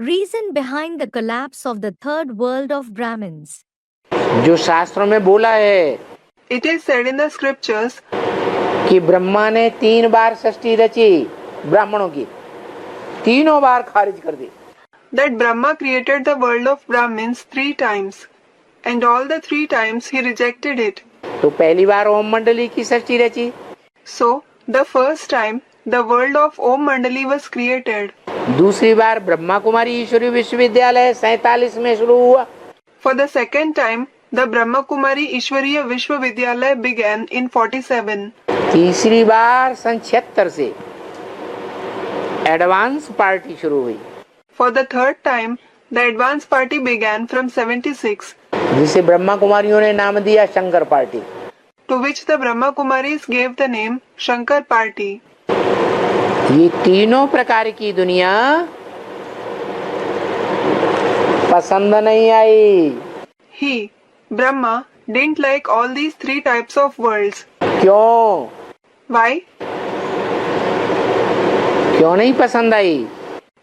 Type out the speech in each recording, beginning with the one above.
Reason behind the collapse of the third world of Brahmins. जो शास्त्रों में बोला है It is said in the scriptures कि ब्रह्मा ने 3 बार सृष्टि रची ब्राह्मणों की, तीनों बार खारिज कर दी। that Brahma created the world of Brahmins 3 times, and all the 3 times he rejected it. तो पहली बार ओम मंडली की सृष्टि रची, So, the first time, the world of Om Mandali was created. दूसरी बार ब्रह्मा कुमारी ईश्वरी विश्वविद्यालय 47 में शुरू हुआ, For the second time, the Brahma Kumari Ishwariya Vishwa Vidyalaya began in 47. तीसरी बार सन 76 से एडवांस पार्टी शुरू हुई, For the third time, the advance party began from 76, जिसे ब्रह्मा कुमारियों ने नाम दिया Shankar party. to which the Brahma Kumaris gave the name Shankar Party. ये तीनों प्रकार की दुनिया पसंद नहीं आई। He, Brahma, didn't like all these 3 types of worlds. क्यों Why? क्यों नहीं पसंद आई?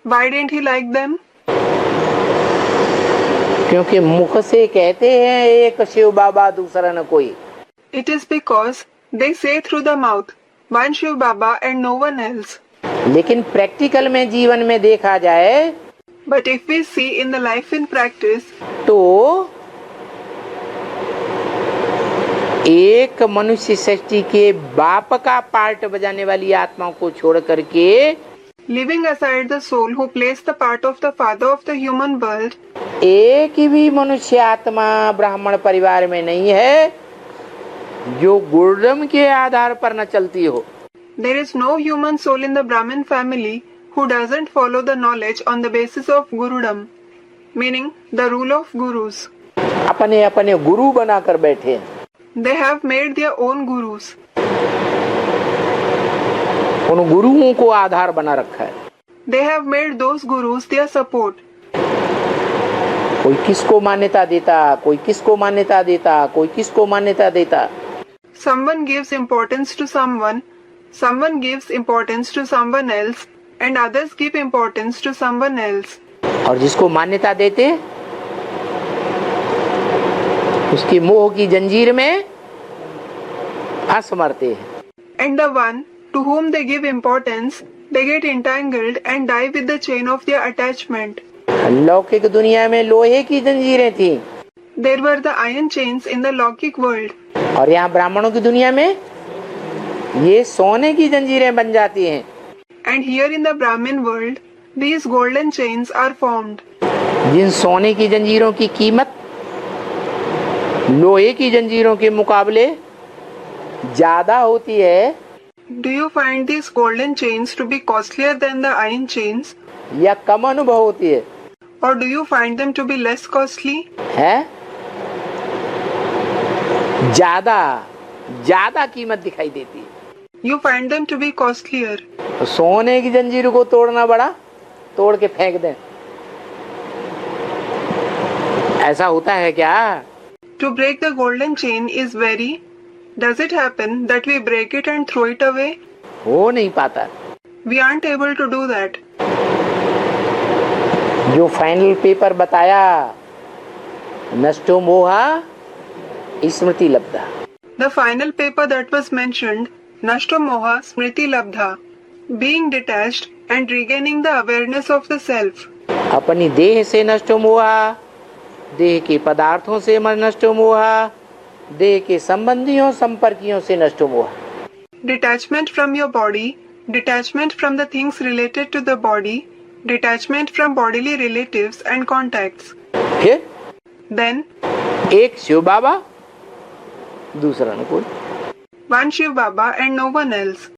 Why didn't he like them? क्योंकि मुख से कहते हैं एक शिव बाबा दूसरा न कोई, It is because they say through the mouth, one Shiv Baba and no one else. लेकिन प्रैक्टिकल में जीवन में देखा जाए But if we see in the life in practice, तो एक मनुष्य सृष्टि के बाप का पार्ट बजाने वाली आत्माओं को छोड़ करके leaving aside the soul who plays the part of the father of the human world, एक भी मनुष्य आत्मा ब्राह्मण परिवार में नहीं है जो गुरुडम के आधार पर न चलती हो। there is no human soul in the Brahmin family who doesn't follow the knowledge on the basis of Gurudam, meaning the rule of gurus. अपने अपने गुरु बनाकर बैठे हैं, They have made their own gurus. उन गुरुओं को आधार बना रखा है। They have made those gurus their support. कोई किसको मान्यता देता, कोई किसको मान्यता देता, कोई किसको मान्यता देता। Someone gives importance to someone gives importance to someone else, and others give importance to someone else. और जिसको मान्यता देते उसकी मोह की जंजीर में फंस मरते हैं। And the one to whom they give importance, they get entangled and die with the chain of their attachment. लौकिक दुनिया में लोहे की जंजीरें थी There were the iron chains in the Lokik world, और यहाँ ब्राह्मणों की दुनिया में ये सोने की जंजीरें बन जाती हैं। and here in the Brahmin world, these golden chains are formed. जिन सोने की जंजीरों की कीमत लोहे की जंजीरों के मुकाबले ज्यादा होती है, Do you find these golden chains to be costlier than the iron chains, या कम अनुभव होती है? or do you find them to be less costly? है ज्यादा ज्यादा कीमत दिखाई देती है। You find them to be costlier. तो सोने की जंजीर को तोड़ना बड़ा, तोड़ के फेंक दें, ऐसा होता है क्या? To break the golden chain is very. Does it happen that we break it and throw it away? हो नहीं पाता। We aren't able to do that. जो फाइनल पेपर बताया नष्टो मोहा स्मृति लब्धा, The final paper that was mentioned, Nashto Moha Smriti Labdha, being detached and regaining the awareness of the self. अपनी देह से नष्टो मोहा, देह के पदार्थों से नष्टो मोहा, देह के संबंधियों संपर्कियों से नष्टो मोहा। Detachment from your body, detachment from the things related to the body, detachment from bodily relatives and contacts. फिर Then, एक शिव बाबा दूसरा न कोई। one Shiv Baba and no one else.